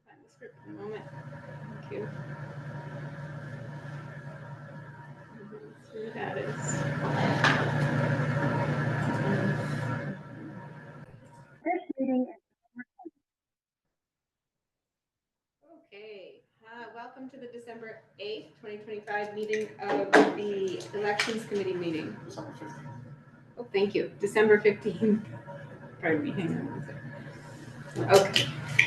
find the script in a moment. Thank you. Let's see what that is. This meeting is Okay, welcome to the December 8th, 2025 meeting of the Elections Committee meeting. December 15th. Oh, thank you. December 15th. Pardon me, hang on one second. Okay,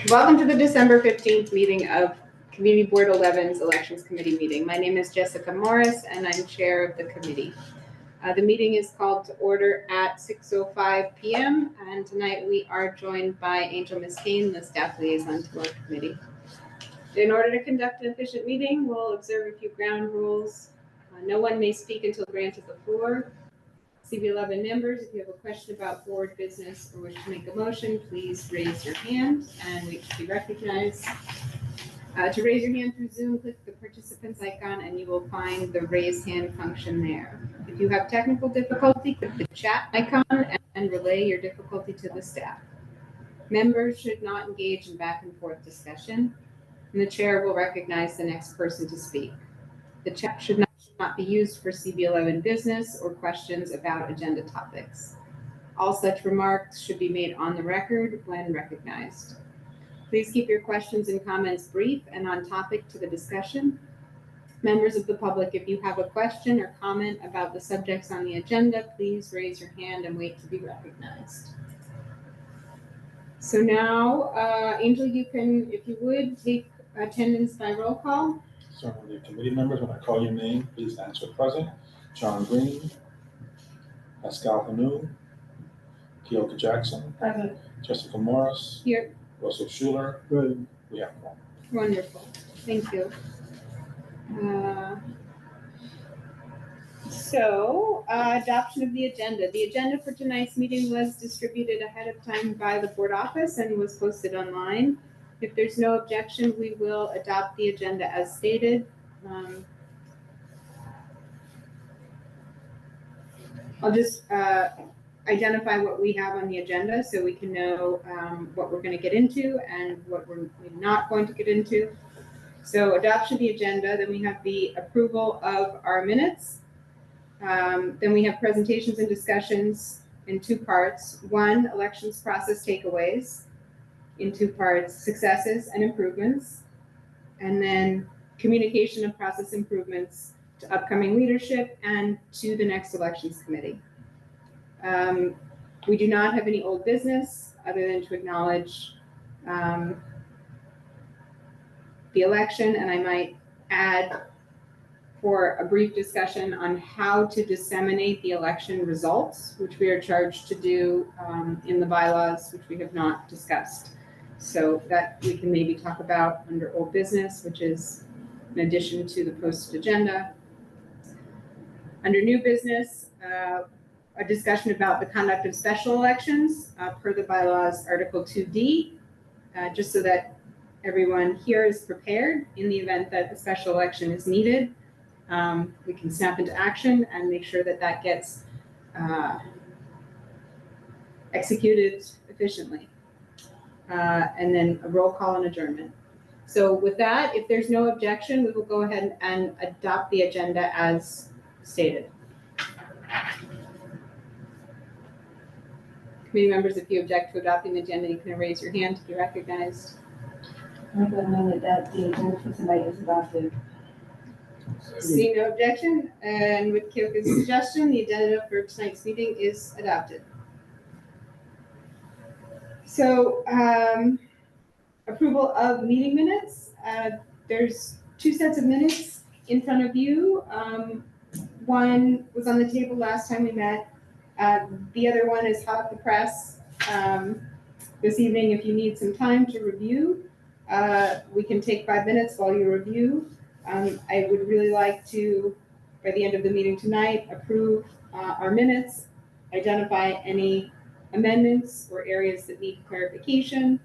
welcome to the December 15th meeting of Community Board 11's Elections Committee meeting. My name is Jessica Morris and I'm chair of the committee. The meeting is called to order at 6:05 p.m. and tonight we are joined by Angel Miskane, the staff liaison to our committee. In order to conduct an efficient meeting, we'll observe a few ground rules. No one may speak until granted the floor. CB11 members, if you have a question about board business or wish to make a motion, please raise your hand and wait to be recognized. To raise your hand through Zoom, click the participants icon and you will find the raise hand function there. If you have technical difficulty, click the chat icon and relay your difficulty to the staff. Members should not engage in back and forth discussion, and the chair will recognize the next person to speak. The chat should not be used for CB11 business or questions about agenda topics. All such remarks should be made on the record when recognized. Please keep your questions and comments brief and on topic to the discussion. Members of the public, if you have a question or comment about the subjects on the agenda, please raise your hand and wait to be recognized. So now, Angel, you can, if you would, take attendance by roll call. Certainly, committee members, when I call your name, please answer present. John Green, Pascal Hanu, Keoka Jackson, present. Jessica Morris, Here. Russell Schuler. Good. We have one. Wonderful. Thank you. Adoption of the agenda. The agenda for tonight's meeting was distributed ahead of time by the board office and was posted online. If there's no objection, we will adopt the agenda as stated. I'll just identify what we have on the agenda so we can know what we're going to get into and what we're not going to get into. So adoption of the agenda, then we have the approval of our minutes. Then we have presentations and discussions in two parts. One, elections process takeaways. In two parts, successes and improvements. And then communication of process improvements to upcoming leadership and to the next elections committee. We do not have any old business other than to acknowledge the election, and I might add for a brief discussion on how to disseminate the election results, which we are charged to do in the bylaws, which we have not discussed. So that we can maybe talk about under old business, which is in addition to the posted agenda. Under new business, a discussion about the conduct of special elections per the bylaws Article 2D, just so that everyone here is prepared in the event that a special election is needed. We can snap into action and make sure that that gets executed efficiently. And then a roll call and adjournment. So with that, if there's no objection, we will go ahead and adopt the agenda as stated. Committee members, if you object to adopting the agenda, you can raise your hand to be recognized. I recommend that the agenda for tonight is adopted. See no objection, and with Keoka's suggestion, the agenda for tonight's meeting is adopted. So, approval of meeting minutes. There's two sets of minutes in front of you. One was on the table last time we met. The other one is hot off the press this evening. If you need some time to review, we can take 5 minutes while you review. I would really like to, by the end of the meeting tonight, approve our minutes, identify any amendments or areas that need clarification.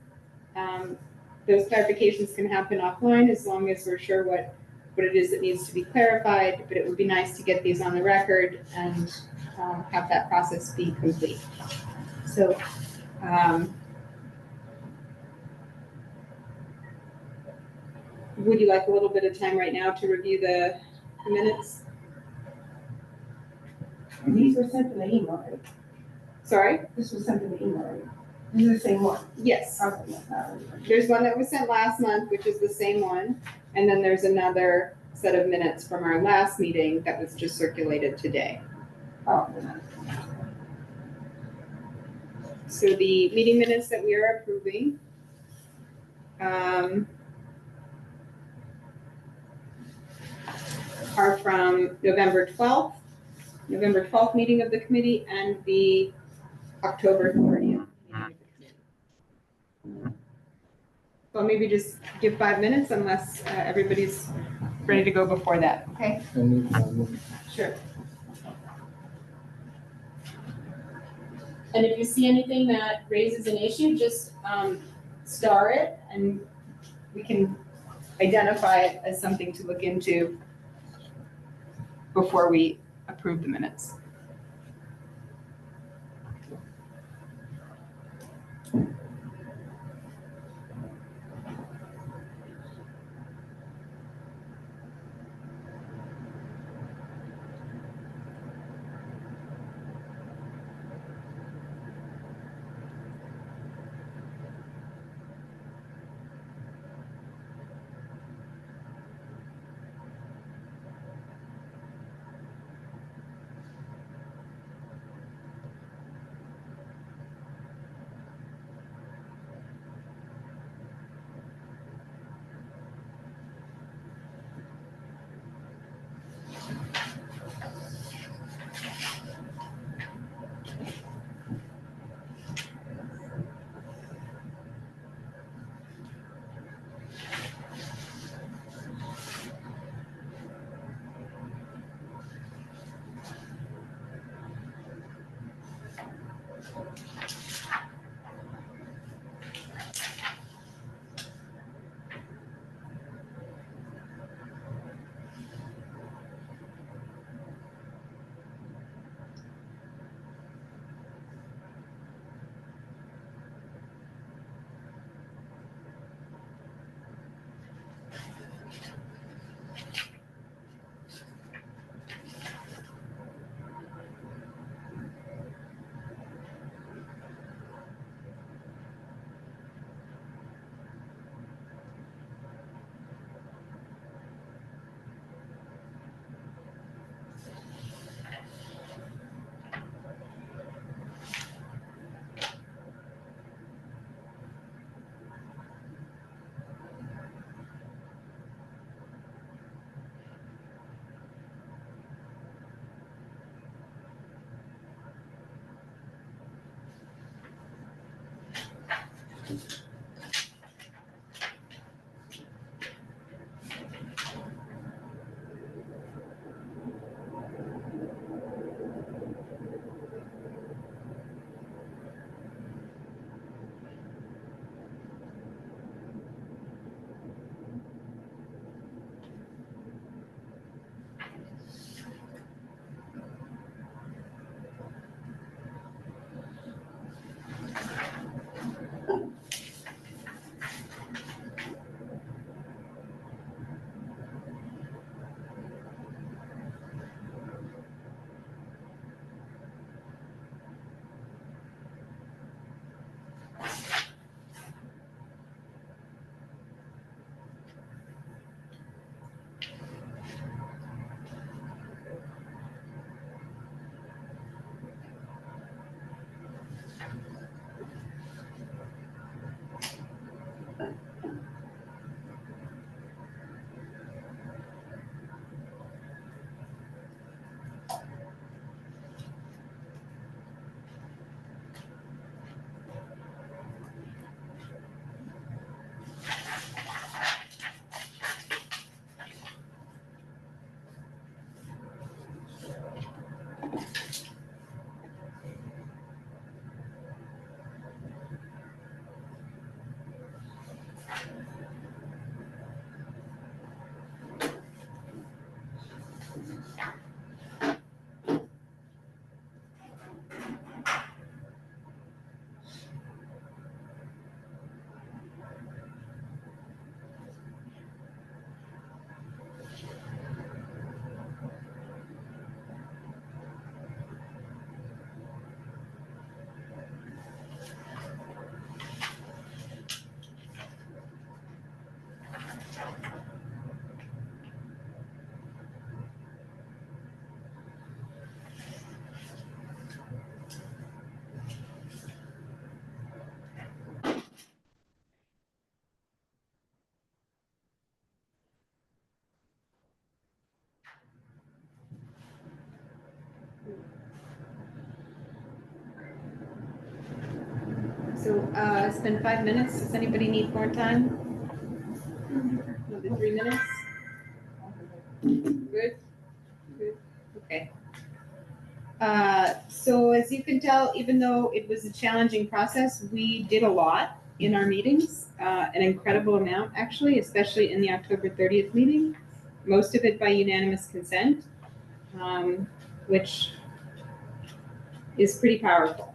Those clarifications can happen offline as long as we're sure what it is that needs to be clarified, but it would be nice to get these on the record and have that process be complete. So Would you like a little bit of time right now to review the minutes? These were sent in the email, right? Sorry? This was sent in the email, right? This is the same one. Yes. Okay, that's not right. There's one that was sent last month, which is the same one, and then there's another set of minutes from our last meeting that was just circulated today. Oh, So the meeting minutes that we are approving are from November 12th meeting of the committee, and the October 30th meeting of the committee. Well, maybe just give 5 minutes unless everybody's ready to go before that, okay? Sure. And if you see anything that raises an issue, just star it and we can identify it as something to look into before we approve the minutes. So, it's been 5 minutes. Does anybody need more time? Another 3 minutes? Good? Good, okay. So as you can tell, even though it was a challenging process, we did a lot in our meetings, an incredible amount, actually, especially in the October 30th meeting, most of it by unanimous consent, which is pretty powerful.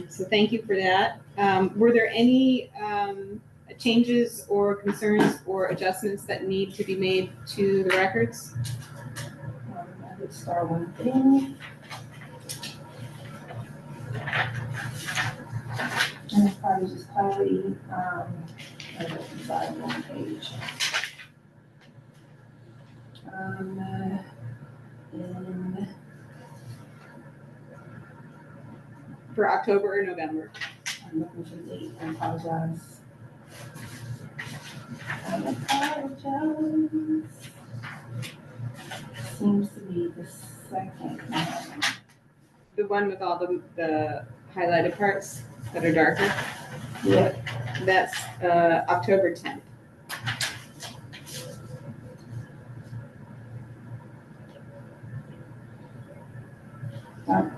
So thank you for that. Were there any changes or concerns or adjustments that need to be made to the records? I would start one thing. And it's probably just clarity, I go inside one page. And For October or November? I'm looking for the date, I apologize. I apologize. Seems to be the second one. The one with all the highlighted parts that are darker? Yeah. That's October 10th.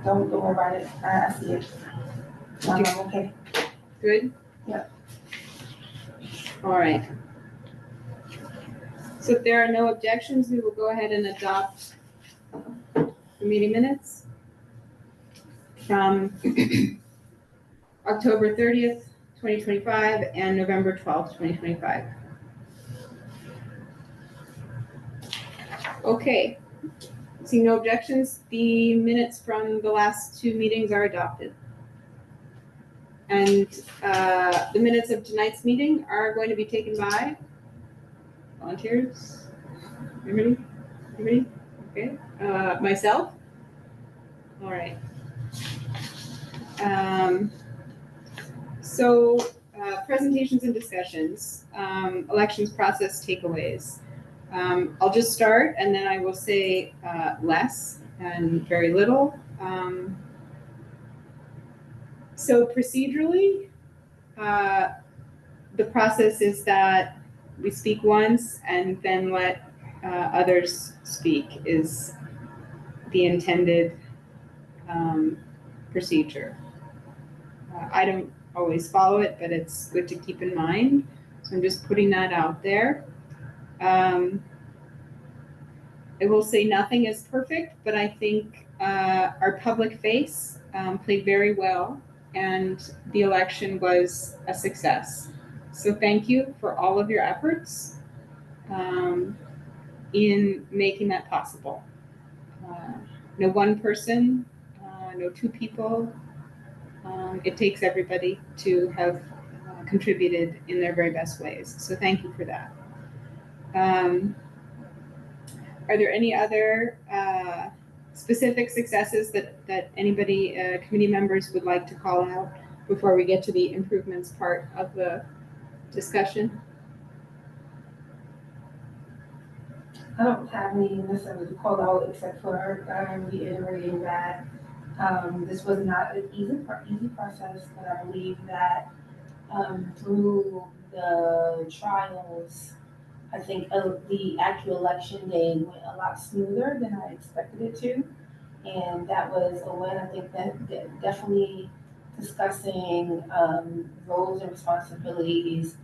Don't worry about it, I see it. Okay. Good? Yeah. All right. So if there are no objections, we will go ahead and adopt the meeting minutes from October 30th, 2025 and November 12th, 2025. Okay. Seeing no objections, the minutes from the last two meetings are adopted. And the minutes of tonight's meeting are going to be taken by volunteers. Anybody? Anybody? Okay. Myself? All right. So presentations and discussions, elections process takeaways. I'll just start and then I will say less and very little. So procedurally, the process is that we speak once and then let others speak is the intended procedure. I don't always follow it, but it's good to keep in mind. So I'm just putting that out there. I will say nothing is perfect, but I think our public face played very well and the election was a success. So thank you for all of your efforts in making that possible. No one person, no two people. It takes everybody to have contributed in their very best ways. So thank you for that. Are there any other specific successes that anybody, committee members would like to call out before we get to the improvements part of the discussion? I don't have any necessarily to call out except for reiterating that this was not an easy process, but I believe that through the trials, I think the actual election day went a lot smoother than I expected it to. And that was a win. I think that definitely discussing roles and responsibilities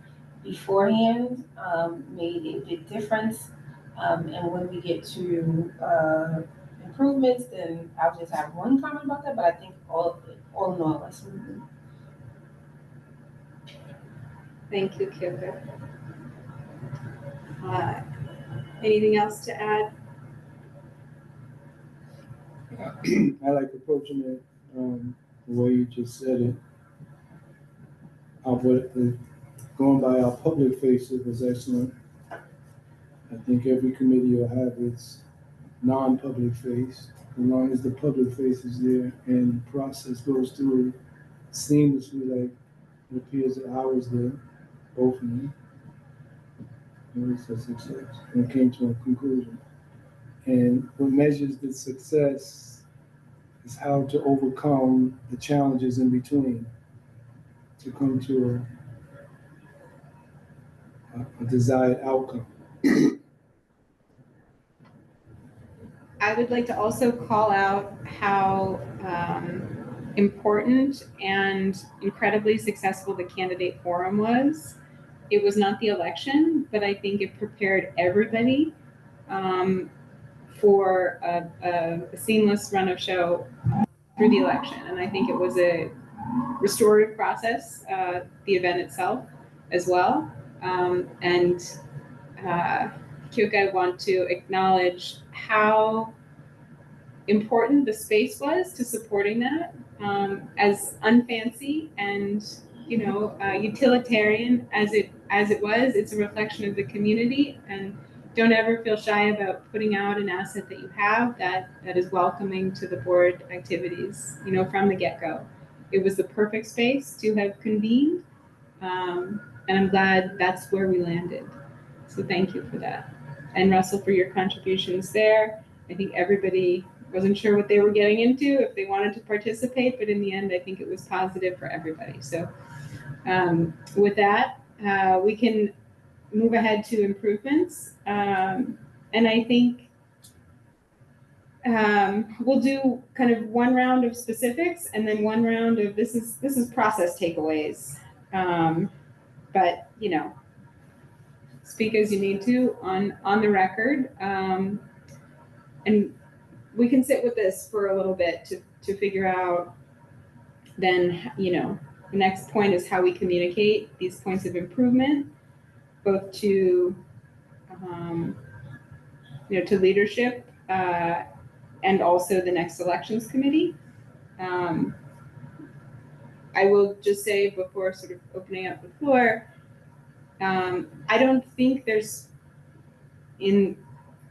beforehand made a big difference. And when we get to improvements, then I'll just have one comment about that, but I think all in all, let's move. Thank you, Kyoko. Anything else to add? I like approaching it the way you just said it. Going by our public face, it was excellent. I think every committee will have its non-public face, as long as the public face is there and the process goes through seamlessly, like it appears that I was there, both of them. It was a success and came to a conclusion. And what measures the success is how to overcome the challenges in between to to come to a desired outcome. I would like to also call out how important and incredibly successful the candidate forum was. It was not the election, but I think it prepared everybody for a seamless run of show through the election. And I think it was a restorative process, the event itself as well. Kyoka, I want to acknowledge how important the space was to supporting that, as unfancy and utilitarian as it was. It's a reflection of the community, and don't ever feel shy about putting out an asset that you have that is welcoming to the board activities. From the get-go, it was the perfect space to have convened, and I'm glad that's where we landed. So thank you for that. And Russell, for your contributions there. I think everybody wasn't sure what they were getting into, if they wanted to participate, but in the end, I think it was positive for everybody. So with that, we can move ahead to improvements. And I think we'll do kind of one round of specifics and then one round of this is process takeaways. But speak as you need to on the record. And we can sit with this for a little bit to figure out then, the next point is how we communicate these points of improvement, both to, to leadership and also the next elections committee. I will just say before sort of opening up the floor, I don't think there's, in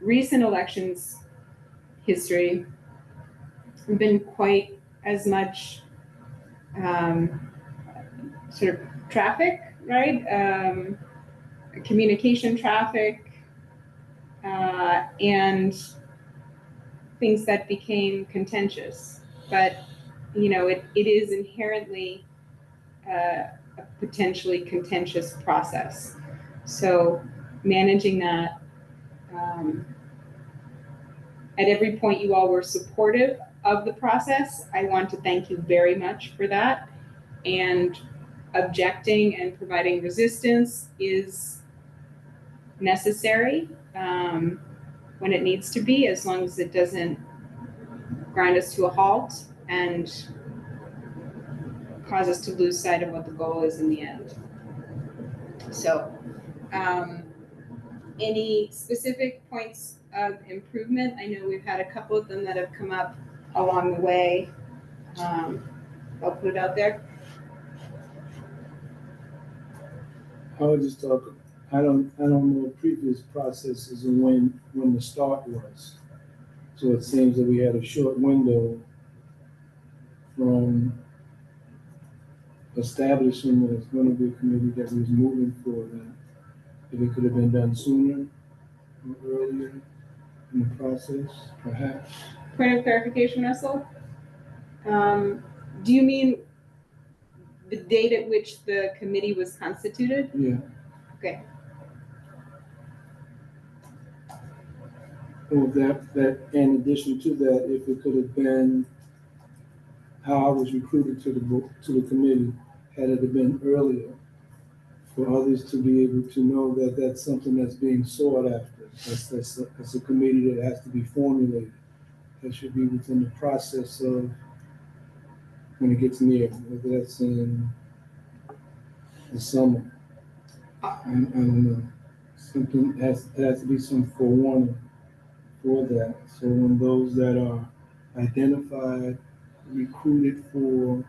recent elections history, been quite as much sort of traffic, right? Communication traffic, and things that became contentious. But, it is inherently a potentially contentious process. So managing that, at every point you all were supportive of the process. I want to thank you very much for that. And objecting and providing resistance is necessary when it needs to be, as long as it doesn't grind us to a halt and cause us to lose sight of what the goal is in the end. So any specific points of improvement? I know we've had a couple of them that have come up along the way. I'll put it out there. I would just talk. I don't know previous processes and when the start was. So it seems that we had a short window from establishing that it's going to be a committee that was moving forward. And if it could have been done sooner or earlier in the process, perhaps. Point of clarification, Russell. Do you mean the date at which the committee was constituted? Yeah. Okay. Or that in addition to that, if it could have been how I was recruited to the committee, had it been earlier, for others to be able to know that that's something that's being sought after. That's a committee that has to be formulated. That should be within the process of when it gets near, whether that's in the summer. I don't know. Something has to be some forewarning for that. So when those that are identified, recruited for,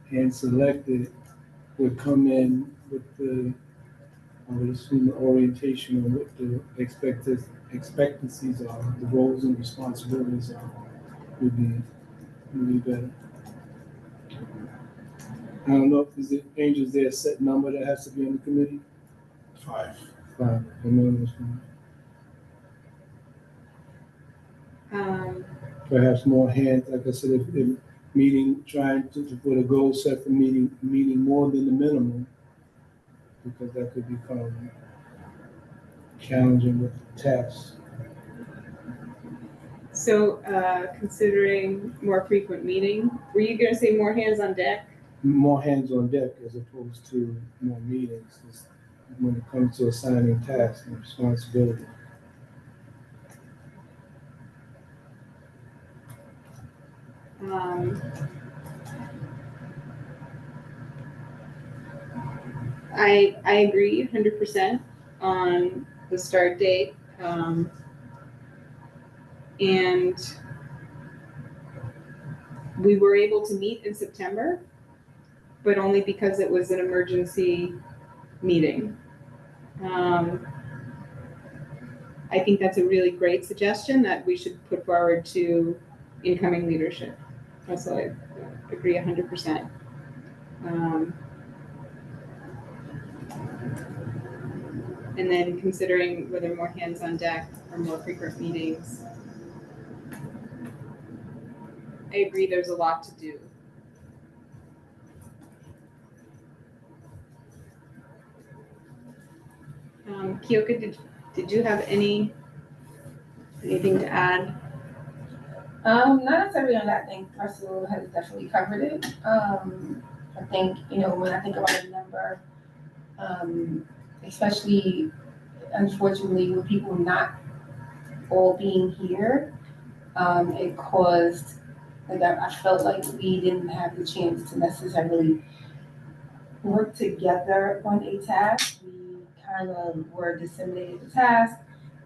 and selected would come in with the, I would assume, the orientation on what the expectancies are, the roles and responsibilities are, would be better. I don't know if is it Angels there a set number that has to be on the committee? 5. 5. I know it was 5. Perhaps more hands, like I said, if trying to put a goal set for meeting more than the minimum, because that could become challenging with tasks. So, considering more frequent meeting, were you gonna say more hands on deck? More hands on deck as opposed to more meetings when it comes to assigning tasks and responsibility. I agree 100% on the start date. And we were able to meet in September, but only because it was an emergency meeting. I think that's a really great suggestion that we should put forward to incoming leadership. So I agree 100%. And then considering whether more hands on deck or more frequent meetings. I agree there's a lot to do. Kyoka, did you have anything to add? Not necessarily on that. I think Russell has definitely covered it. I think, when I think about a number, especially unfortunately with people not all being here, it caused, like I felt like we didn't have the chance to necessarily work together on a task. We kind of were disseminated the task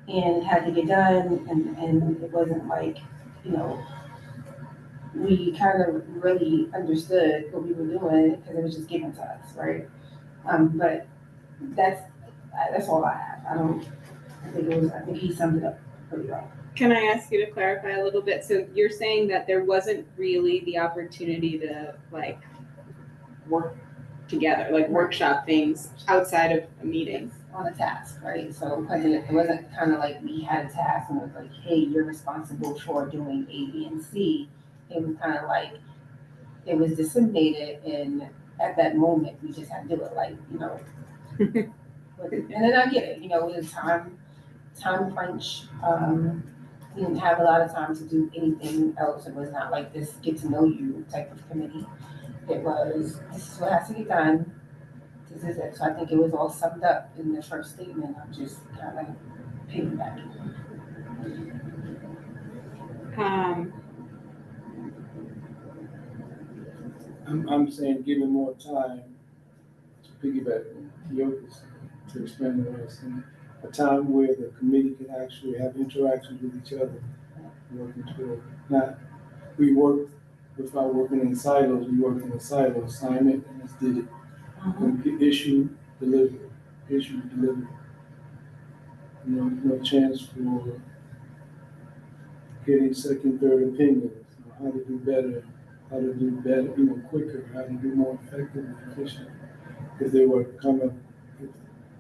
and had to get done, and it wasn't like, we kind of really understood what we were doing because it was just given to us, right? But that's all I have. I think he summed it up pretty well. Can I ask you to clarify a little bit? So you're saying that there wasn't really the opportunity to like work together, like workshop things outside of a meeting? On a task, right? So because it wasn't kind of like we had a task and it was like, hey, you're responsible for doing A, B, and C. It was kind of like it was disseminated, and at that moment we just had to do it, like, and then I get it, it was time crunch. We didn't have a lot of time to do anything else. It was not like this get to know you type of committee. It was, this is what has to get done. This is it. So I think it was all summed up in the first statement. I'm just kind of piggybacking. I'm saying given more time to piggyback on Yoko's to expand on what I was saying. A time where the committee can actually have interactions with each other, working toward. Not, we worked without working in silos, we worked in a silo, assignment, and just did it. Issue, deliver. Issue, deliver. No chance for getting second, third opinions, how to do better, quicker, how to do more effective and efficient. If they were coming, if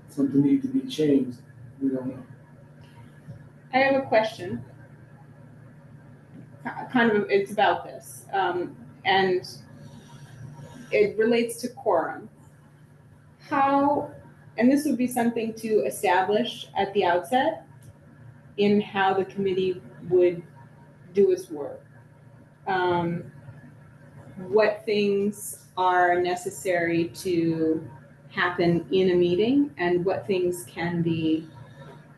something needs to be changed, we don't know. I have a question. Kind of, it's about this, and it relates to quorum. How, and this would be something to establish at the outset in how the committee would do its work. What things are necessary to happen in a meeting and what things can be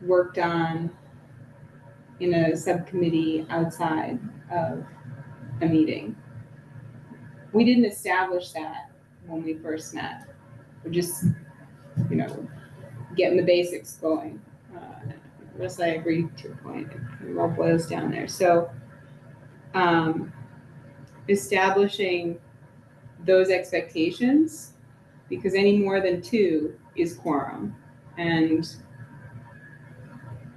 worked on in a subcommittee outside of a meeting. We didn't establish that when we first met. We're just, getting the basics going. Yes, I agree to your point. It all boils down there. So establishing those expectations, because any more than two is quorum. And,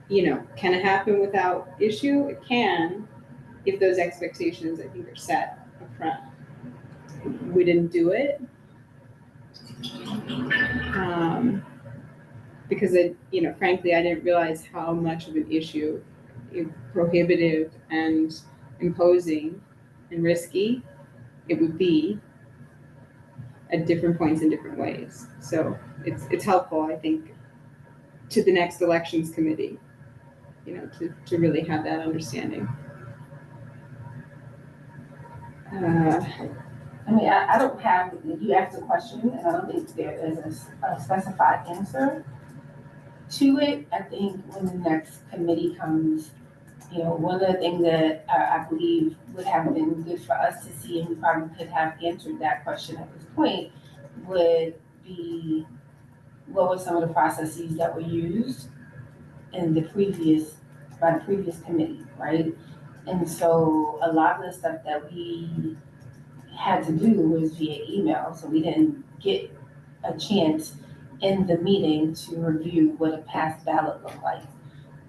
can it happen without issue? It can, if those expectations, I think, are set up front. We didn't do it. Because frankly, I didn't realize how much of an issue, prohibitive and imposing and risky it would be at different points in different ways. So it's helpful, I think, to the next elections committee, to really have that understanding. I don't have, you asked a question, and I don't think there is a specified answer to it. I think when the next committee comes, one of the things that I believe would have been good for us to see, and we probably could have answered that question at this point, would be what were some of the processes that were used in by the previous committee, right? And so a lot of the stuff that we had to do was via email, so we didn't get a chance in the meeting to review what a past ballot looked like.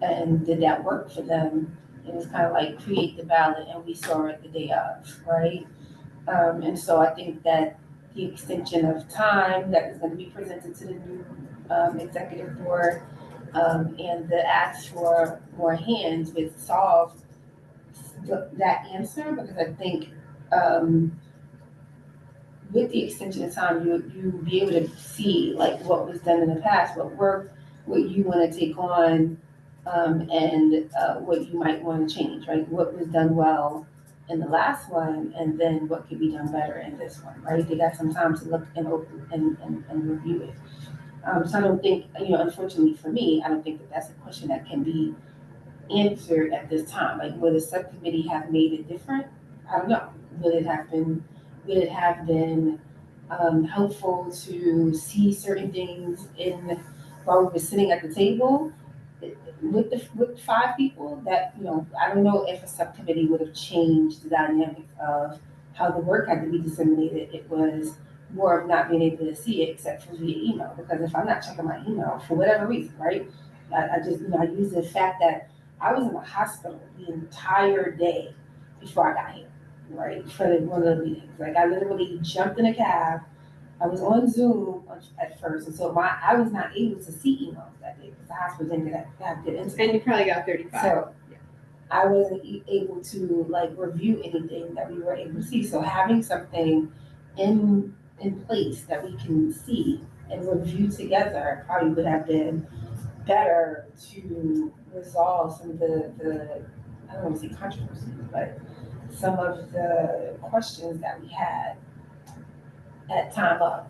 And did that work for them? It was kind of like create the ballot and we saw it the day of, right? And so I think that the extension of time that is going to be presented to the new executive board and the ask for more hands would solve that answer, because I think with the extension of time, you be able to see like what was done in the past, what worked, what you want to take on, and what you might want to change, right? What was done well in the last one, and then what could be done better in this one, right? They got some time to look and open and review it. So I don't think, unfortunately for me, I don't think that that's a question that can be answered at this time. Like, would a subcommittee have made it different? I don't know. Would it have been helpful to see certain things while we were sitting at the table with 5 people? That, I don't know if a subcommittee would have changed the dynamic of how the work had to be disseminated. It was more of not being able to see it except for via email, because if I'm not checking my email for whatever reason, right? I just, I use the fact that I was in the hospital the entire day before I got here, right, for one of the meetings. Like, I literally jumped in a cab. I was on Zoom at first, and so I was not able to see emails that day because the hospital didn't have good internet. And you probably got 35. So I wasn't able to review anything that we were able to see. So having something in place that we can see and review together probably would have been better to resolve some of the I don't want to say controversies, but some of the questions that we had at time of.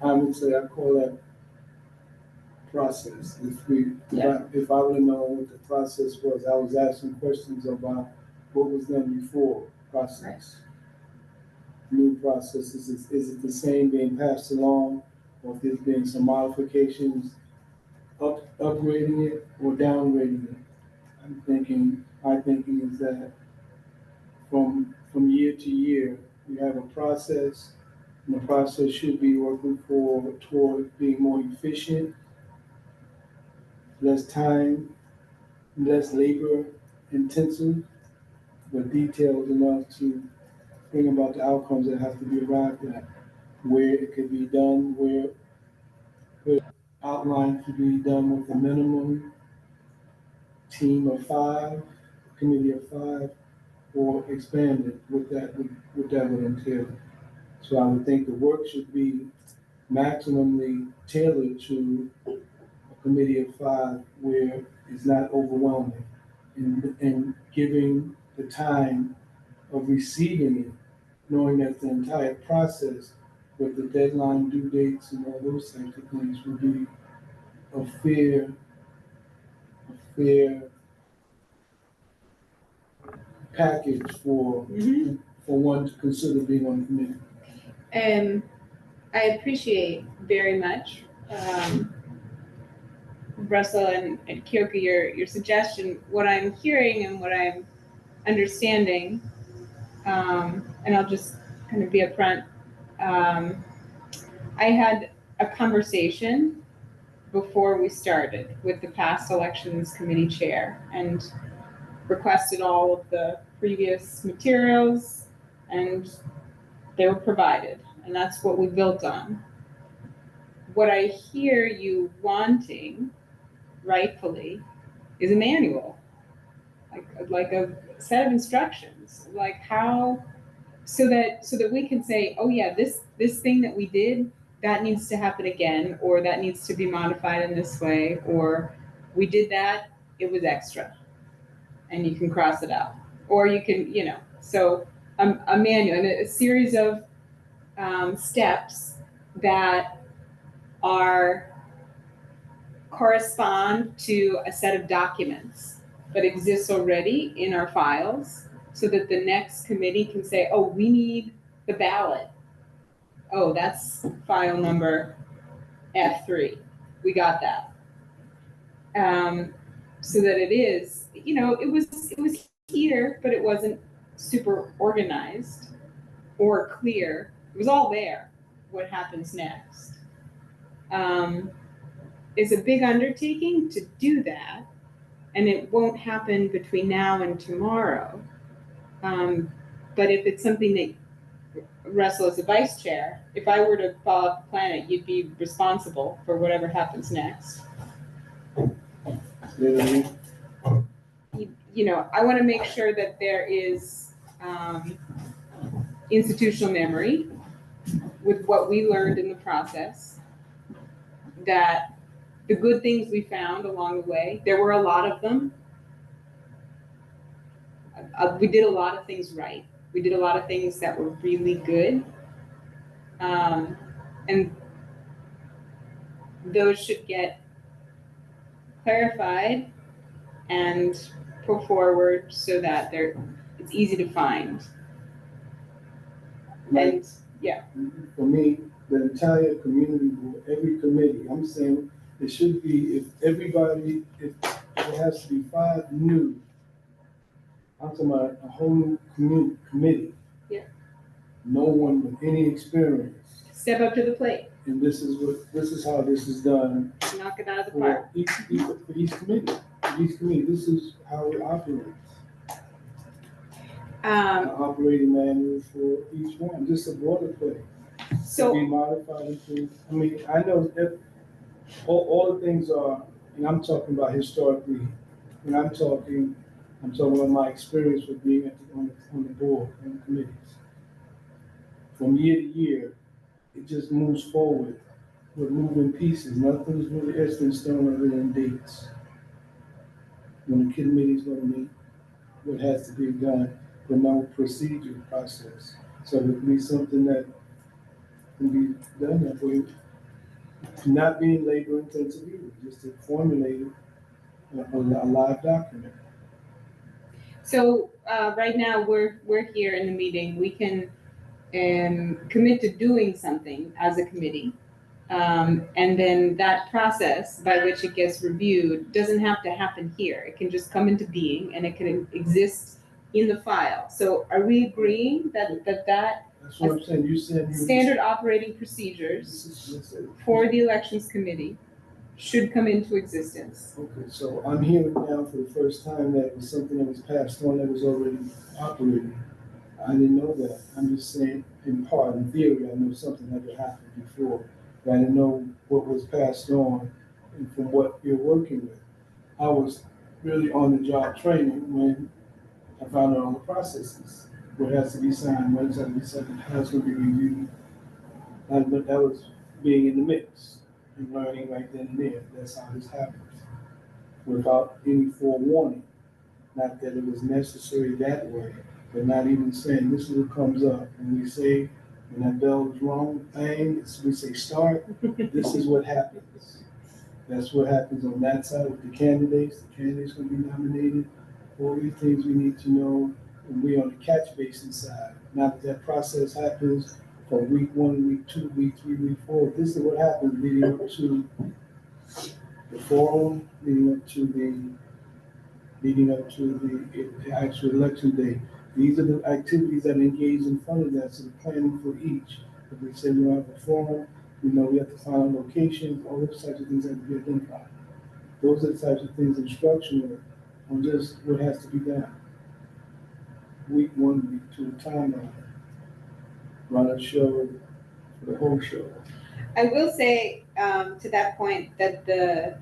I would say I call that process. If I would have known what the process was, I was asking questions about what was done before process. New processes, is it the same being passed along, or if there's been some modifications, upgrading it or downgrading it? My thinking is that from year to year, we have a process, and the process should be working toward being more efficient, less time, less labor intensive, but detailed enough to bring about the outcomes that have to be arrived at, where it could be done, where outlined to be done with a minimum team of 5, committee of 5, or expanded, what that would entail. So I would think the work should be maximally tailored to a committee of 5 where it's not overwhelming, and giving the time of receiving it, knowing that the entire process with the deadline, due dates, and all those types of things would be a fair package for one to consider being on the committee. I appreciate very much, Russell and Kyoka, your suggestion. What I'm hearing and what I'm understanding, and I'll just kind of be upfront. I had a conversation before we started with the past elections committee chair and requested all of the previous materials, and they were provided, and that's what we built on. What I hear you wanting, rightfully, is a manual. like a set of instructions, like how, so that we can say, oh yeah, this thing that we did, that needs to happen again, or that needs to be modified in this way, or we did that, it was extra, and you can cross it out, or you can, so a manual and a series of steps that are correspond to a set of documents that exists already in our files, so that the next committee can say, oh, we need the ballot. Oh, that's file number F3. We got that. So that it is, it was here, but it wasn't super organized or clear. It was all there. What happens next? It's a big undertaking to do that, and it won't happen between now and tomorrow. But if it's something that Russell, as a vice chair, if I were to fall off the planet, you'd be responsible for whatever happens next. I want to make sure that there is institutional memory with what we learned in the process, that the good things we found along the way, there were a lot of them. We did a lot of things right. We did a lot of things that were really good. And those should get clarified and put forward so that it's easy to find. Right. And yeah. For me, the entire community board, every committee, I'm saying it should be, if it has to be 5 new, I'm talking about a whole new committee. Yeah. No one with any experience. Step up to the plate. And this is how this is done. Knock it out of the For park. each committee. For each committee, this is how it operates. An operating manual for each one, just a boilerplate. So Be modified into, I know that all the things are, and I'm talking about historically, when I'm talking about my experience with being on the board, on the committees. From year to year, it just moves forward. We're moving pieces. Nothing's really etched in stone other than dates. When the committee's gonna meet, what has to be done, but no procedure process. So it would be something that can be done that way, not being labor intensive either, just to formulate a live document. So right now we're here in the meeting. We can commit to doing something as a committee. And then that process by which it gets reviewed doesn't have to happen here. It can just come into being and it can exist in the file. So are we agreeing that That's what I'm saying. You said standard operating procedures for the elections committee should come into existence? Okay, so I'm hearing now for the first time that it was something that was passed on that was already operating. I didn't know that. I'm just saying, in part, in theory, I know something had happened before, but I didn't know what was passed on and from what you're working with. I was really on the job training when I found out all the processes. What has to be signed, when it's going to be signed, how it's going to be reviewed. But that was being in the mix and learning right then and there. That's how this happens. Without any forewarning. Not that it was necessary that way, but not even saying this is what comes up. And we say, when that bell is wrong, bang, we say start, this is what happens. That's what happens on that side with the candidates. The candidates going to be nominated. All these things we need to know when we're on the catch basin side. Now that process happens from week 1, week 2, week 3, week 4. This is what happens leading up to the forum, leading up to the actual election day. These are the activities that engage in front of that, so the planning for each. If we say we don't have a forum, we know we have to find a location, all those types of things have to be identified. Those are the types of things instructional on just what has to be done. Week 1, week 2, timeline. Run a show for the whole show. I will say to that point that the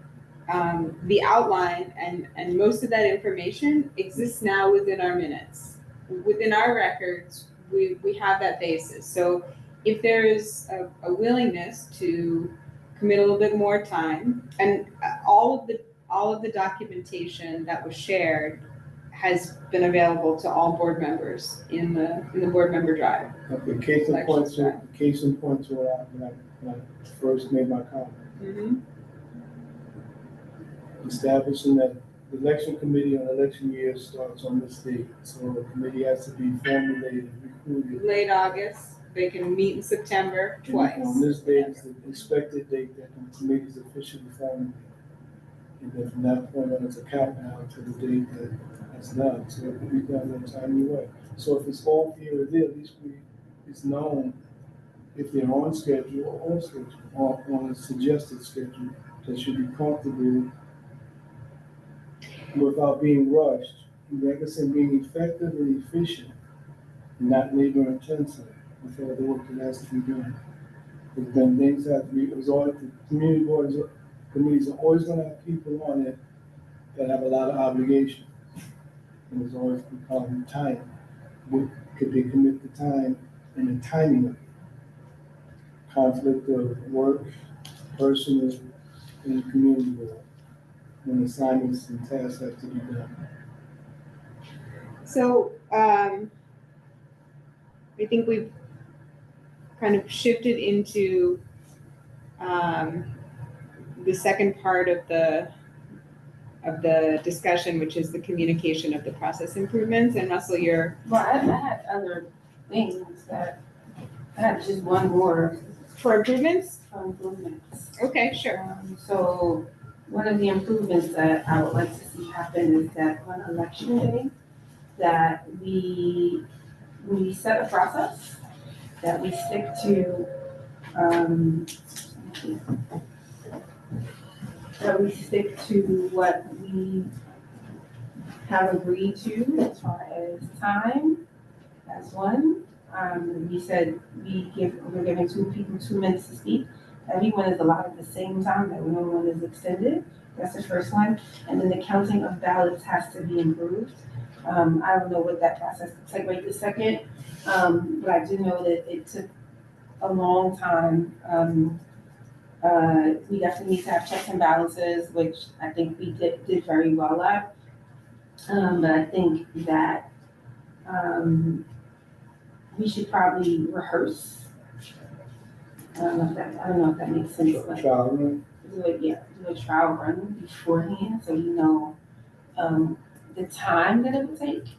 the outline and most of that information exists now within our minutes. Within our records, we have that basis. So if there is a willingness to commit a little bit more time, and all of the documentation that was shared has been available to all board members in the board member drive. Okay, case in point to when I first made my comment. Mm-hmm. Establishing that the election committee on election year starts on this date, so the committee has to be formulated, recruited. Late August, they can meet in September twice. And on this date is the expected date that the committee is officially formulated. And then from that point on, it's a countdown to the date that it's done, so it can be done in a timely way. So if it's all here or there, at least it's known if they're on schedule or off schedule, or on a suggested schedule, that should be comfortable without being rushed. Like I said, being effective and efficient, not labor intensive with all the work that has to be done. But then things have to be, it's always, the community boards, committees are always gonna have people on it that have a lot of obligations. And it's always become time. Could they commit the time and the timing of it? Conflict of work, personal, and community board, when assignments and tasks have to be done. So I think we've kind of shifted into the second part of the discussion, which is the communication of the process improvements. And Russell, you're Well, I had other things that, I had just one more for improvements? for improvements. Okay, sure. So one of the improvements that I would like to see happen is that on election day, that we set a process, that we stick to, what we have agreed to as far as time, as one. We said we're giving 2 people 2 minutes to speak. Everyone is allowed the same time, that no one is extended. That's the first one. And then the counting of ballots has to be improved. I don't know what that process looks like right this second, but I do know that it took a long time. We definitely need to have checks and balances, which I think we did very well at. But I think that we should probably rehearse. I don't know if that makes sense. Like, Trial run. do a trial run beforehand, so you know the time that it would take.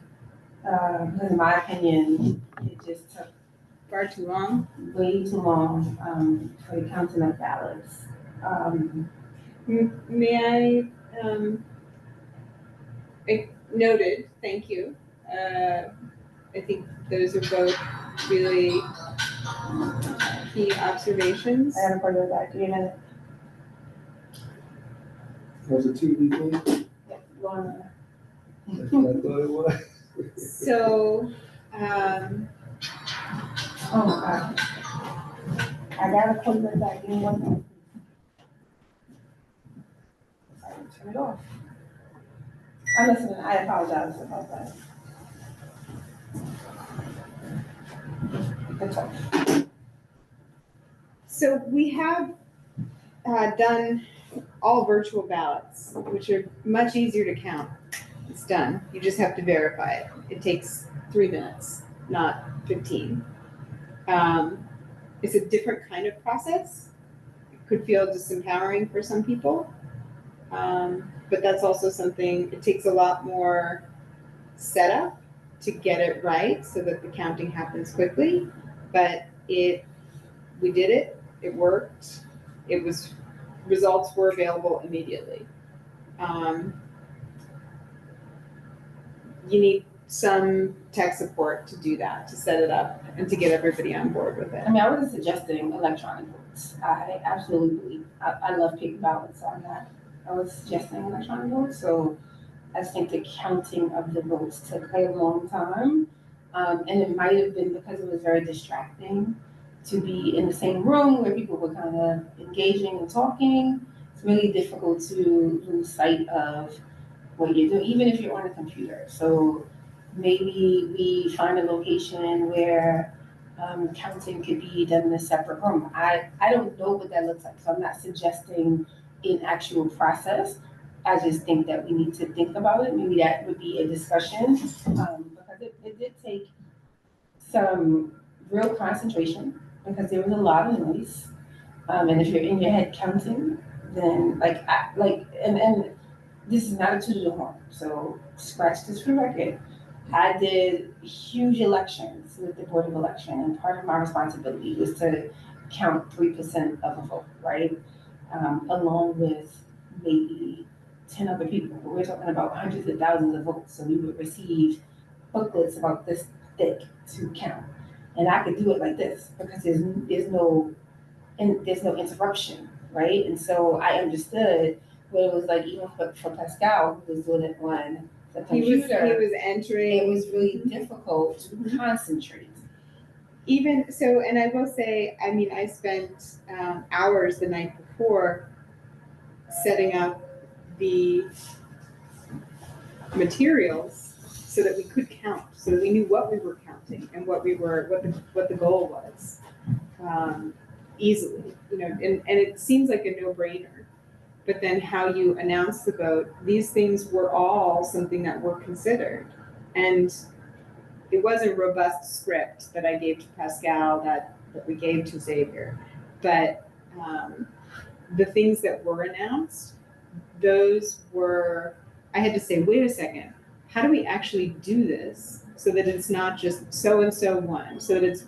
Because in my opinion, it just took Far too long. way too long for the counting of ballots. May I noted, thank you. I think those are both really key observations. I haven't heard of that. Do you know? Was it TBD? Yeah, Lorna. That's what I thought it was. So, Oh my God. I gotta put that back in one minute. Sorry, turn it off. I'm listening. I apologize about that. Good talk. so we have done all virtual ballots, which are much easier to count. It's done. You just have to verify it. It takes 3 minutes, not 15. It's a different kind of process. It could feel disempowering for some people. But that's also something, it takes a lot more setup to get it right so that the counting happens quickly. But we did it, it worked, results were available immediately. You need some tech support to do that, to set it up and to get everybody on board with it. I mean, I wasn't suggesting electronic votes. I absolutely believe, I love paper ballots, so I was suggesting electronic votes. So I think the counting of the votes took a long time. And it might have been because it was very distracting to be in the same room where people were kind of engaging and talking. it's really difficult to lose sight of what you're doing, even if you're on a computer. So maybe we find a location where counting could be done in a separate room. I don't know what that looks like, so I'm not suggesting an actual process. I just think that we need to think about it. Maybe that would be a discussion, because it did take some real concentration because there was a lot of noise. And if you're in your head counting, then and this is not a two to the horn, so scratch this for record. I did huge elections with the Board of Election, and part of my responsibility was to count 3% of a vote, right? Along with maybe 10 other people. But we're talking about hundreds of thousands of votes, so we would receive booklets about this thick to count. And I could do it like this because there's no interruption, right? And so I understood what it was like, even for Pascal, who was doing it on the computer. He was entering. It was really difficult to concentrate. Even so, and I will say, I mean, I spent hours the night before setting up the materials so that we could count, so that we knew what we were counting and what the goal was, easily, and it seems like a no-brainer. But then how you announce the vote, these things were all something that were considered. And it was a robust script that I gave to Pascal that we gave to Xavier. But the things that were announced, those were, I had to say, wait a second, how do we actually do this so that it's not just so-and-so won, so that it's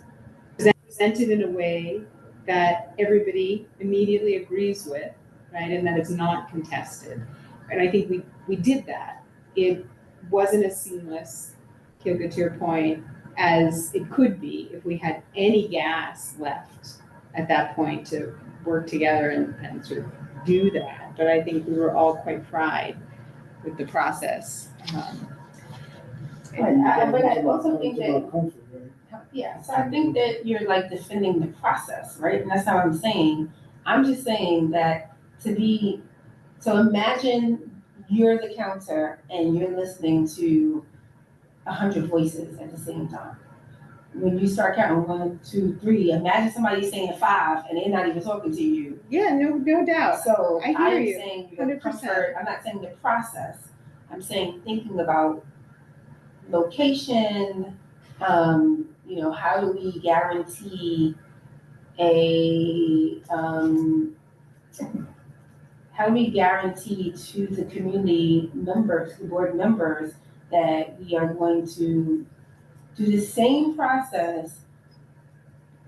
presented in a way that everybody immediately agrees with, right? And that it's not contested. And I think we did that. It wasn't as seamless, Kyoko, to your point, as it could be if we had any gas left at that point to work together and sort of do that. But I think we were all quite fried with the process. But I also think that, yeah, so I think that you're like defending the process, right? And that's how I'm saying. I'm just saying that so imagine you're the counter and you're listening to 100 voices at the same time. When you start counting 1, 2, 3, imagine somebody saying 5 and they're not even talking to you. Yeah, no doubt. So I hear I'm you. saying 100%. comfort. I'm not saying the process. I'm saying thinking about location. How do we guarantee to the community members, the board members, that we are going to do the same process,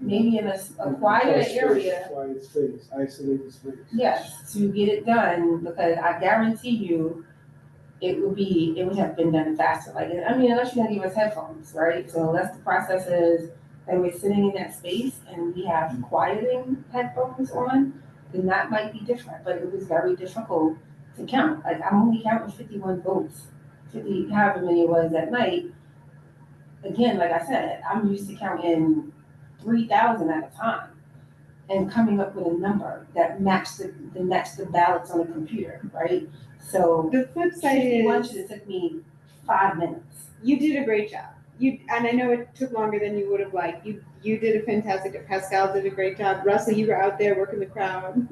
maybe in a quieter area. Quiet space, isolated space. Yes, to get it done, because I guarantee you, it would have been done faster. Unless you're gonna give us headphones, right? So unless the process is that we're sitting in that space and we have quieting headphones on, then that might be different. But it was very difficult to count. Like, I'm only counting 51 votes, 50, however many it was that night. Again, like I said, I'm used to counting 3,000 at a time and coming up with a number that matched the ballots on the computer, right? So the flip side 51 is should have took me 5 minutes. you did a great job. And I know it took longer than you would have liked. You did a fantastic job. Pascal did a great job. Russell, you were out there working the crowd.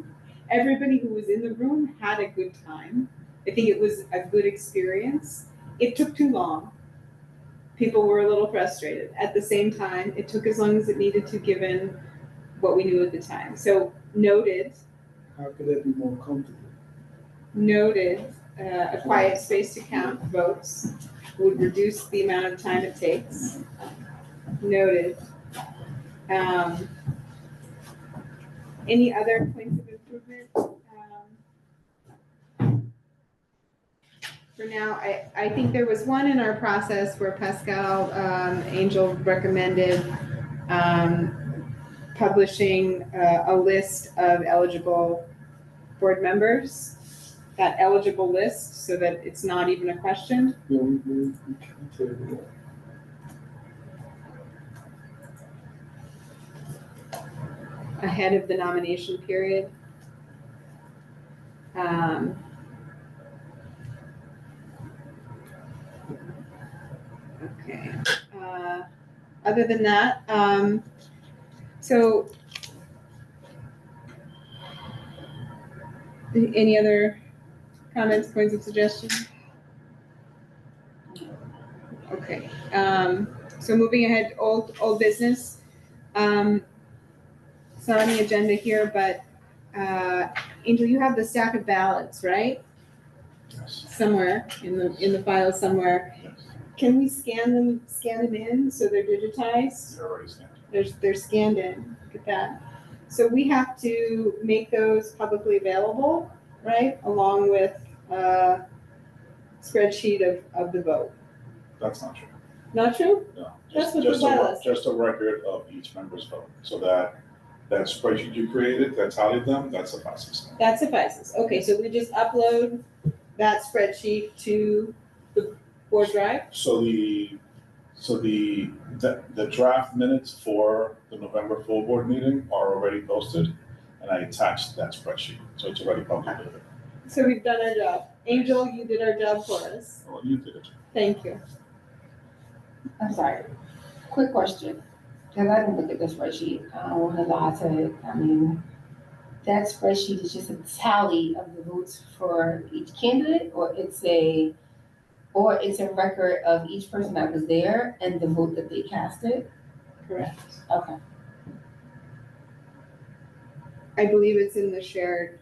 Everybody who was in the room had a good time. I think it was a good experience. It took too long. People were a little frustrated. At the same time, it took as long as it needed to, given what we knew at the time. So noted. How could that be more comfortable? Noted. A quiet space to count votes would reduce the amount of time it takes. Noted. Any other points of improvement? For now, I think there was one in our process where Pascal Angel recommended publishing a list of eligible board members. That eligible list, so that it's not even a question. Yeah, we tabled that. Ahead of the nomination period. Okay. Other than that, so any other comments, points of suggestion? Okay, so moving ahead, old business. It's not on the agenda here, but, Angel, you have the stack of ballots, right? Yes. Somewhere in the file somewhere. Yes. Can we scan them in so they're digitized? They're already scanned. They're scanned in, look at that. So we have to make those publicly available, right? Along with a spreadsheet of the vote. That's not true. Not true? No. That's what the bylaws say. Just a record of each member's vote, so that spreadsheet you created, that tallied them, that suffices. That suffices. Okay, so we just upload that spreadsheet to the board drive? So the draft minutes for the November full board meeting are already posted, and I attached that spreadsheet, so it's already public. So we've done our job. Angel, you did our job for us. Well, you did it. Thank you. I'm sorry, quick question, because I didn't look at the spreadsheet, I don't want to lie to it, I mean, that spreadsheet is just a tally of the votes for each candidate, or it's a record of each person that was there and the vote that they casted? Correct. Okay. I believe it's in the shared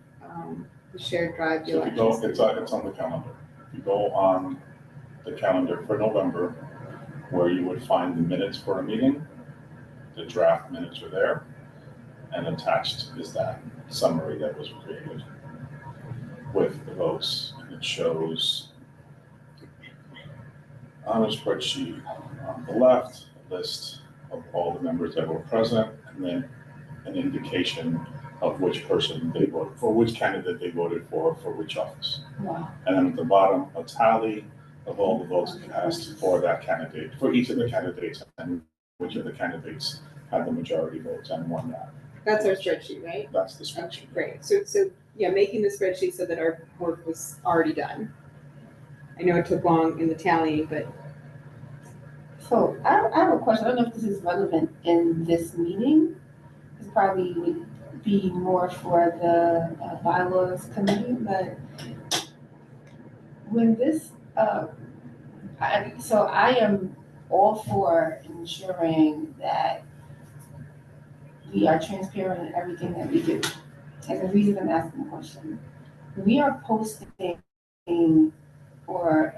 drive. So if you go, it's on the calendar. If you go on the calendar for November, where you would find the minutes for a meeting, the draft minutes are there, and attached is that summary that was created with the votes. And it shows on a spreadsheet on the left, a list of all the members that were present, and then an indication of which person they voted for, which candidate they voted for which office. Wow. And then at the bottom, a tally of all the votes cast for that candidate, for each of the candidates, and which of the candidates had the majority votes and won that. That's our spreadsheet, right? That's the spreadsheet. Okay, great. So yeah, making the spreadsheet so that our work was already done. I know it took long in the tallying, but. So I have a question, I don't know if this is relevant in this meeting, this probably would be more for the bylaws committee, but when this, I am all for ensuring that we are transparent in everything that we do. And the reason I'm asking the question, we are posting or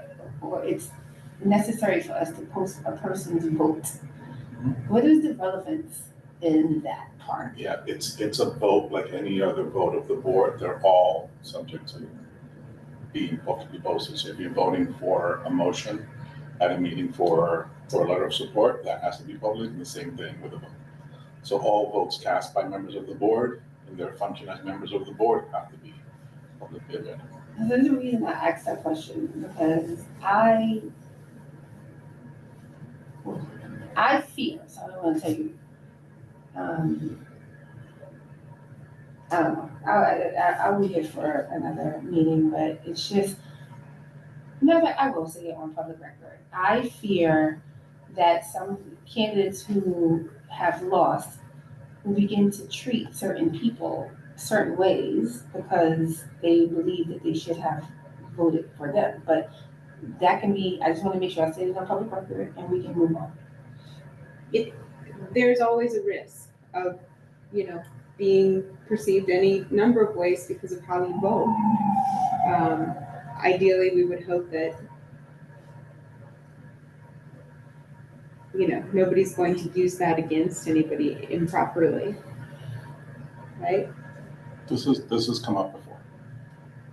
it's necessary for us to post a person's vote. What is the relevance in that part? Yeah, it's a vote like any other vote of the board. They're all subject to being publicly posted. So if you're voting for a motion at a meeting for a letter of support, that has to be public, and the same thing with a vote. So all votes cast by members of the board in their function as members of the board have to be publicly available. There's a reason I asked that question, because I fear, so I don't want to tell you, I don't know, I'll leave it for another meeting, but it's just, I will say it on public record. I fear that some candidates who have lost will begin to treat certain people certain ways because they believe that they should have voted for them. But that can be, I just want to make sure I say it on public record and we can move on. There's always a risk of, being perceived any number of ways because of how you vote. Ideally, we would hope that, nobody's going to use that against anybody improperly, right? This has come up before.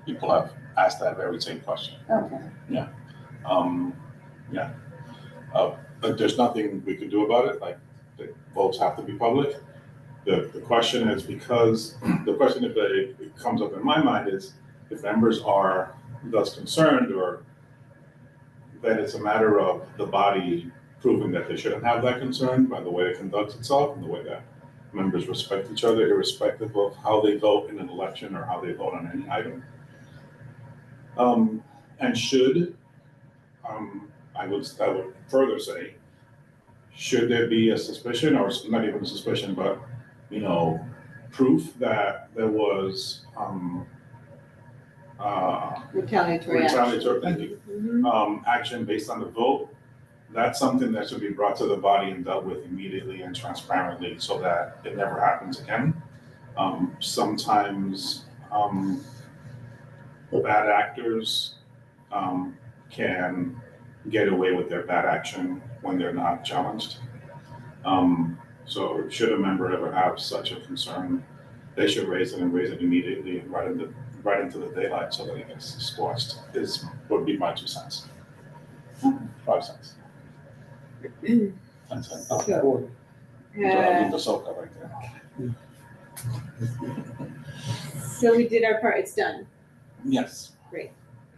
People have asked that very same question. Okay. But there's nothing we can do about it. Like, the votes have to be public. The question is because the question if it comes up in my mind is if members are thus concerned, or then it's a matter of the body proving that they shouldn't have that concern by the way it conducts itself and the way that members respect each other, irrespective of how they vote in an election or how they vote on any item. And should, I would further say, should there be a suspicion, or not even a suspicion, but, proof that there was, Retaliatory action. thank you, Mhm. action based on the vote, that's something that should be brought to the body and dealt with immediately and transparently so that it never happens again. Sometimes, bad actors, can get away with their bad action when they're not challenged. So should a member ever have such a concern, they should raise it and raise it immediately and right into the daylight so that it gets squashed, would be my 2 cents. 5 cents. 10 cents. So, So I'll leave the soca right there. so we did our part, it's done. Yes.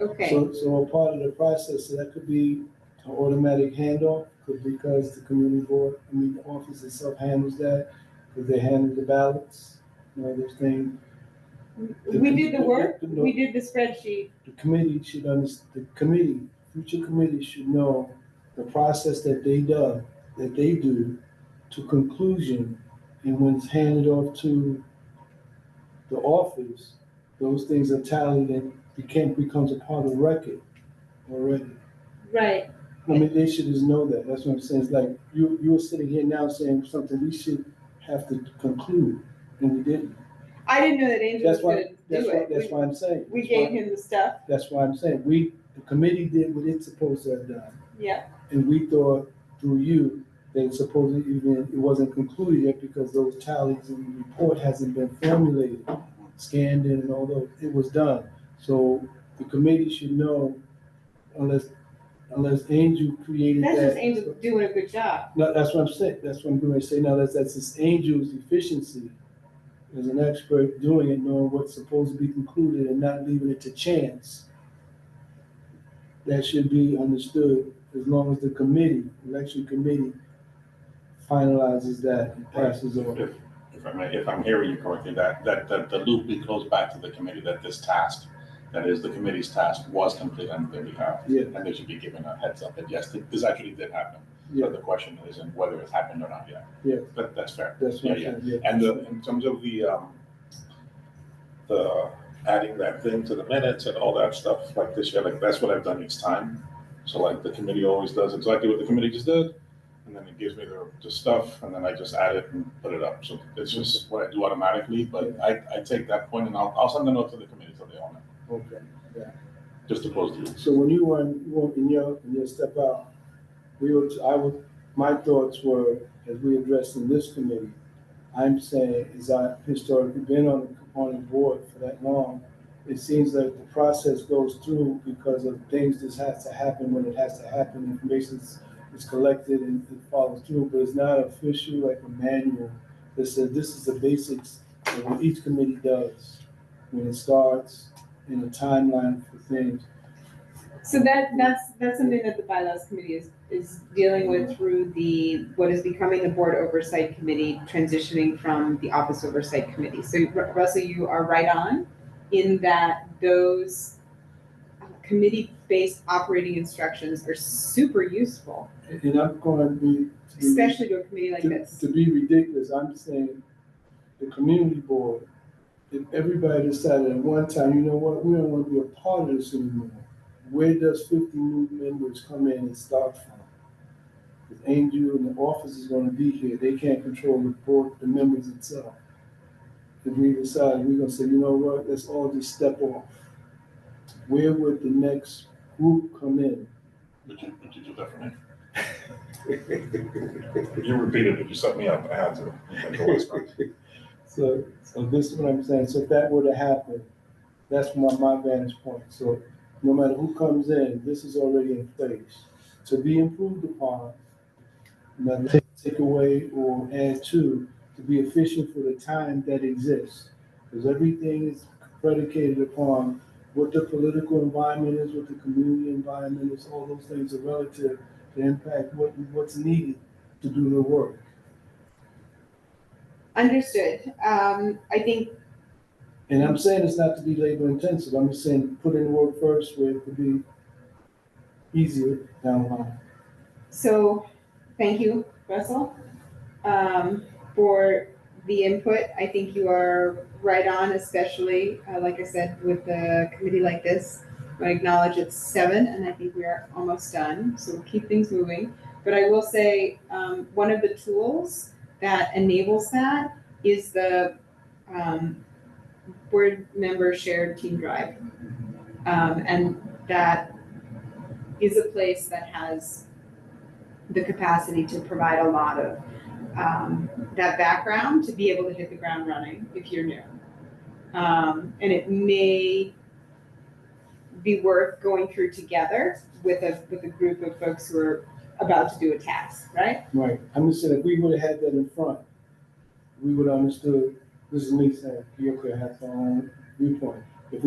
Okay. So a part of the process, so that could be an automatic handoff, because the community board, the office itself handles that, because they handle the ballots, those things. We did the work, we did the spreadsheet. The committee should understand, future committees should know the process that they do to conclusion, and when it's handed off to the office, those things are tallied and becomes a part of the record already. Right. They should just know that. That's what I'm saying. It's like you're sitting here now saying something we should have to conclude, and we didn't. I didn't know that Angel was gonna do it. That's why I'm saying. We gave him the stuff. That's why I'm saying. The committee did what it's supposed to have done. Yeah. And we thought through you that it wasn't concluded yet because those tallies and the report hasn't been formulated, scanned in and all those. It was done. So the committee should know, unless Angel created that. That's just Angel doing a good job. No, that's what I'm saying. That's what I'm going to say now. That's just Angel's efficiency as an expert doing it, knowing what's supposed to be concluded and not leaving it to chance. That should be understood as long as the election committee finalizes that and passes over. If I'm hearing you correctly, that the loop goes back to the committee, that this task, that is the committee's task, was completed on their behalf. Yeah. And they should be given a heads up that yes, this actually did happen. Yeah. But the question isn't whether it's happened or not yet. Yeah. But that's fair. That's what I'm saying. Yeah. And in terms of the adding that thing to the minutes and all that stuff, like this year, like that's what I've done each time. So like the committee always does exactly what the committee just did, and then it gives me the stuff, and then I just add it and put it up. So it's just what I do automatically, but I take that point and I'll send a note to the committee so they all know. Okay. Yeah. Just to close the loop. So when you went in your step out, my thoughts were, as we addressed in this committee, I'm saying, as I've historically been on the board for that long, it seems like the process goes through because of things that has to happen when it has to happen. Information is collected and it follows through, but it's not official like a manual that says this is the basics of what each committee does when it starts, in a timeline for things. So that's something that the bylaws committee is dealing with through what is becoming the board oversight committee, transitioning from the office oversight committee. So Russell, you are right on in that those committee-based operating instructions are super useful. And I'm going to be, especially to a committee like this. To be ridiculous, I'm saying the community board, if everybody decided at one time, you know what, we don't want to be a part of this anymore, where does 50 new members come in and start from? Because Angel and the office is going to be here. They can't control the board, the members itself. If we decide we're going to say, you know what, let's all just step off. Where would the next group come in? Would you do that for me? You repeated it, you set me up, I had to. So this is what I'm saying. So if that were to happen, that's my vantage point. So no matter who comes in, this is already in place. To be improved upon, not take away or add to be efficient for the time that exists. Because everything is predicated upon what the political environment is, what the community environment is, all those things are relative to impact what's needed to do the work. Understood. I think And I'm saying it's not to be labor intensive, I'm just saying put in the work first where it could be easier down the line. So, thank you, Russell, for the input. I think you are right on, especially, like I said, with the committee like this. I acknowledge it's 7, and I think we are almost done, so we'll keep things moving. But I will say, one of the tools that enables that is the board member shared team drive. And that is a place that has the capacity to provide a lot of that background to be able to hit the ground running if you're new. And it may be worth going through together with a group of folks who are about to do a task, right? Right, I'm just saying, if we would've had that in front, we would've understood, this is me saying, you okay, have our own viewpoint. If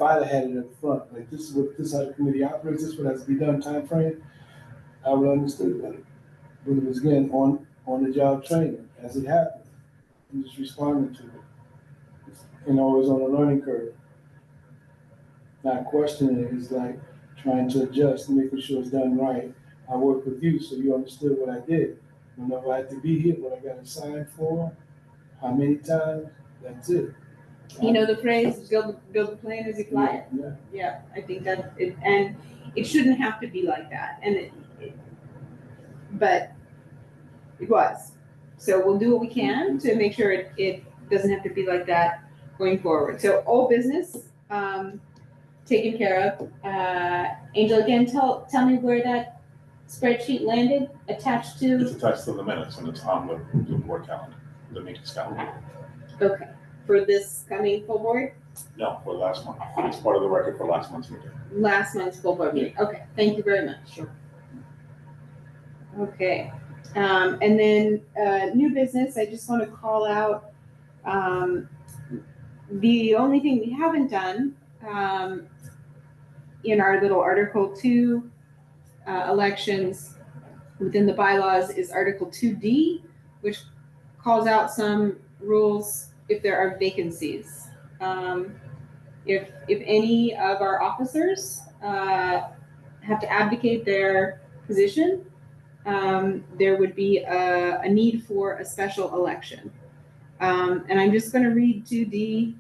I'd have had it in front, like this is how the committee operates, this is what has to be done, time frame, I would have understood better. But it was again, on the job training, as it happened, and just responding to it. And always on a learning curve. Not questioning it, it's like trying to adjust and making sure it's done right. I worked with you, so you understood what I did. Whenever I had to be here, what I got assigned for, how many times, that's it. You know the phrase, build the plane as you fly it? Yeah. Yeah, I think that and it shouldn't have to be like that, and but it was. So we'll do what we can to make sure it doesn't have to be like that going forward. So old business, taken care of. Angel, again, tell me where that spreadsheet landed, attached to? It's attached to the minutes and it's on the board calendar, the meeting's calendar. Okay, for this coming full board? No, for last month. It's part of the record for last month's meeting. Last month's full board meeting, okay, thank you very much. Sure. Okay, and then, new business, I just wanna call out, the only thing we haven't done, in our little Article 2, elections within the bylaws is Article 2D, which calls out some rules if there are vacancies. If any of our officers have to abdicate their position, there would be a need for a special election. And I'm just gonna read 2D2,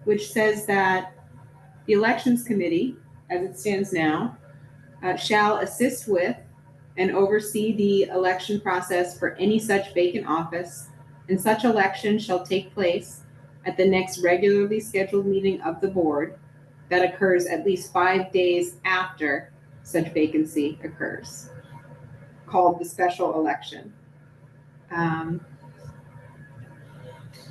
which says that the Elections Committee, as it stands now, shall assist with and oversee the election process for any such vacant office, and such election shall take place at the next regularly scheduled meeting of the board that occurs at least 5 days after such vacancy occurs, called the special election.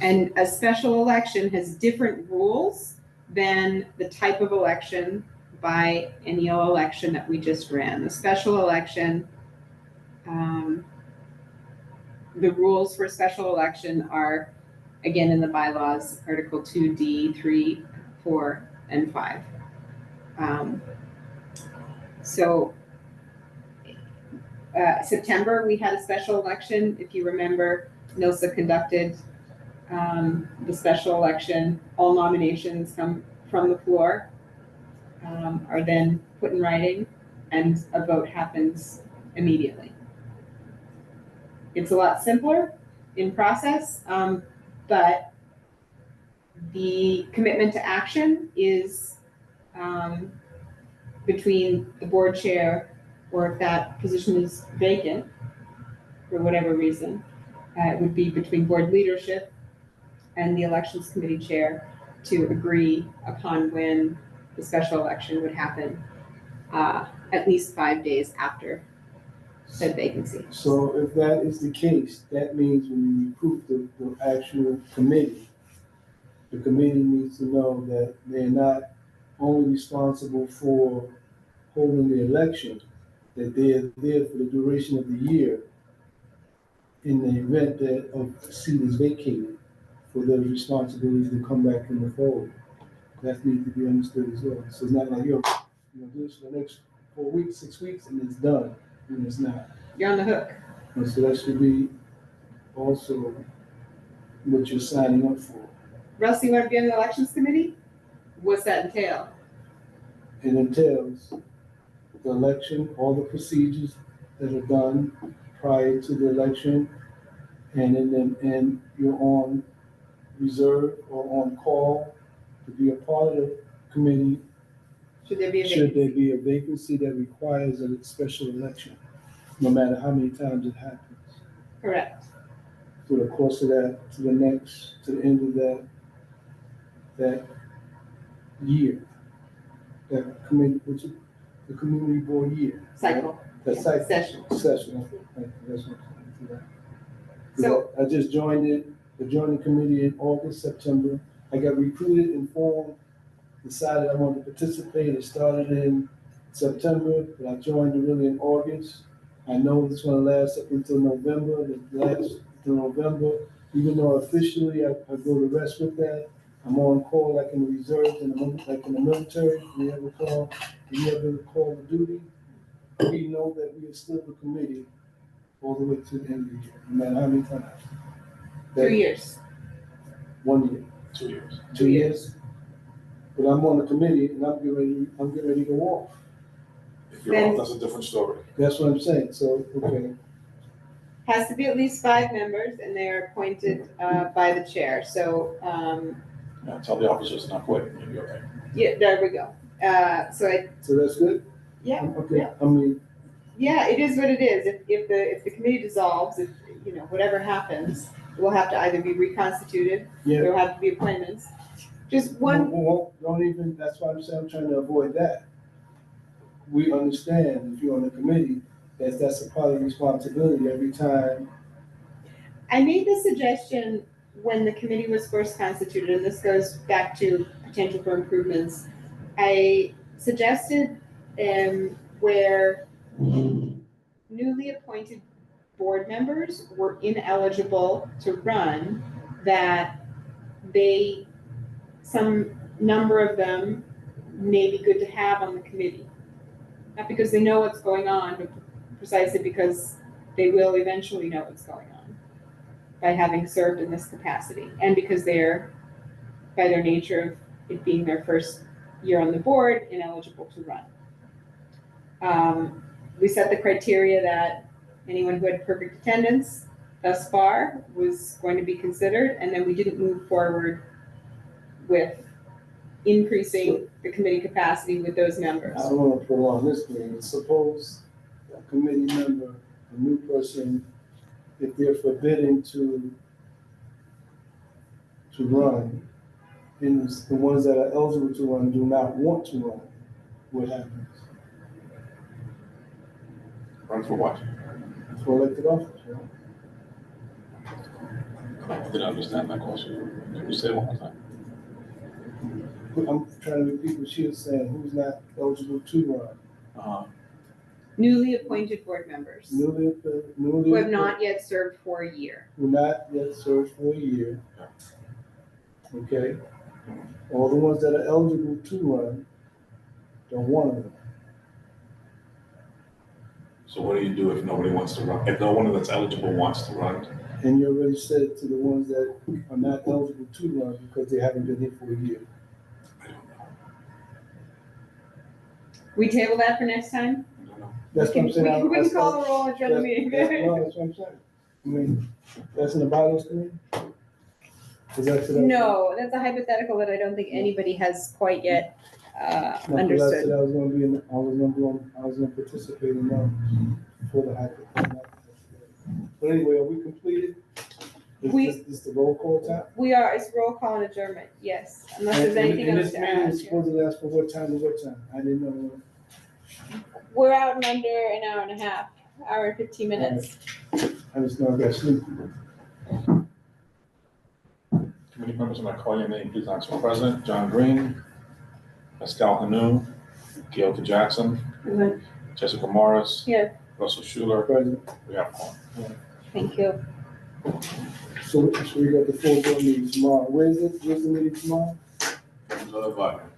And a special election has different rules than the type of election by biennial election that we just ran. The special election, the rules for special election are, again, in the bylaws, Article 2D, 3, 4, and 5. September, we had a special election. If you remember, NILSA conducted the special election. All nominations come from the floor, are then put in writing, and a vote happens immediately. It's a lot simpler in process, but the commitment to action is between the board chair, or if that position is vacant for whatever reason, it would be between board leadership and the elections committee chair to agree upon when the special election would happen, at least 5 days after said vacancy. So if that is the case, that means when you recruit the actual committee, the committee needs to know that they're not only responsible for holding the election, that they are there for the duration of the year in the event that a seat is vacated, for those responsibilities to come back in the fold. That needs to be understood as well. So it's not like, do this for the next 4 weeks, 6 weeks, and it's done, and it's not. You're on the hook. And so that should be also what you're signing up for. Russ, you want to be on the elections committee? What's that entail? It entails the election, all the procedures that are done prior to the election, and you're on reserve or on call to be a part of the committee Should there be a should there vacancy? be a vacancy that requires a special election, no matter how many times it happens. Correct. Through the course of that, to the end of that year, that committee, which is the community board year. Cycle. The cycle. Session. Session, that's what I'm saying. So- I just joined I joined the committee in August, September. I got recruited, informed, decided I wanted to participate. It started in September, but I joined it really in August. I know it's gonna last up until November, even though officially I go to rest with that. I'm on call like in the reserves and like in the military, we have a call to duty. We know that we are still the committee all the way to the end of the year, no matter how many times. 2 years. 1 year. 2 years. 2 years. But I'm on the committee and I'm getting ready to go off. If you're off, that's a different story. That's what I'm saying, so, okay. Has to be at least 5 members and they are appointed by the chair. So, Yeah, tell the officers not quit, you'll be okay. yeah, there we go. So that's good? Yeah, Okay, yeah. I mean, Yeah, it is what it is. If the committee dissolves, whatever happens, it will have to either be reconstituted, yeah. there will have to be appointments. Just one, Don't even, that's why I'm saying I'm trying to avoid that. We understand if you're on the committee, that's a part of the responsibility every time. I made the suggestion when the committee was first constituted, and this goes back to potential for improvements. I suggested where newly appointed board members were ineligible to run, that some number of them may be good to have on the committee. Not because they know what's going on, but precisely because they will eventually know what's going on by having served in this capacity, and because they're, by their nature of it being their first year on the board, ineligible to run. We set the criteria that anyone who had perfect attendance thus far was going to be considered, and then we didn't move forward with increasing the committee capacity with those members. I don't want to prolong this meeting. Suppose a committee member, a new person, if they're forbidden to run, and the ones that are eligible to run do not want to run, what happens? Run for what? For elected office, right? I didn't understand that question. Can you say it one more time? I'm trying to repeat what she was saying, who's not eligible to run? Newly appointed board members Newly who have not yet served for a year. who not yet served for a year. Okay? All the ones that are eligible to run don't want to run. So what do you do if nobody wants to run? If no one that's eligible wants to run? And you already said to the ones that are not eligible to run because they haven't been here for a year. I don't know. We table that for next time? I don't know. That's what I'm saying. We can call the roll and adjourn the meeting. No, that's what I'm saying. I mean, that's in the bylaws to me? Is that today? No, that's a hypothetical that I don't think anybody has quite yet understood. I was gonna participate in that for the hypothetical. But anyway, are we completed? Is this the roll call time? We are, it's roll call and adjournment, yes, unless there's anything else to And this meeting add. is supposed to last from what time to what time? I didn't know. We're out in under an hour and a half, hour and 15 minutes. I just know I got sleep. Committee members, I'm going to call your name, please answer. President John Green, Pascal Hanu, Gail Jackson, Jessica Morris. Yeah. Russell Schuler. President. We have one. Thank you. So we got the full board meeting tomorrow. Where's the meeting tomorrow? Advisor.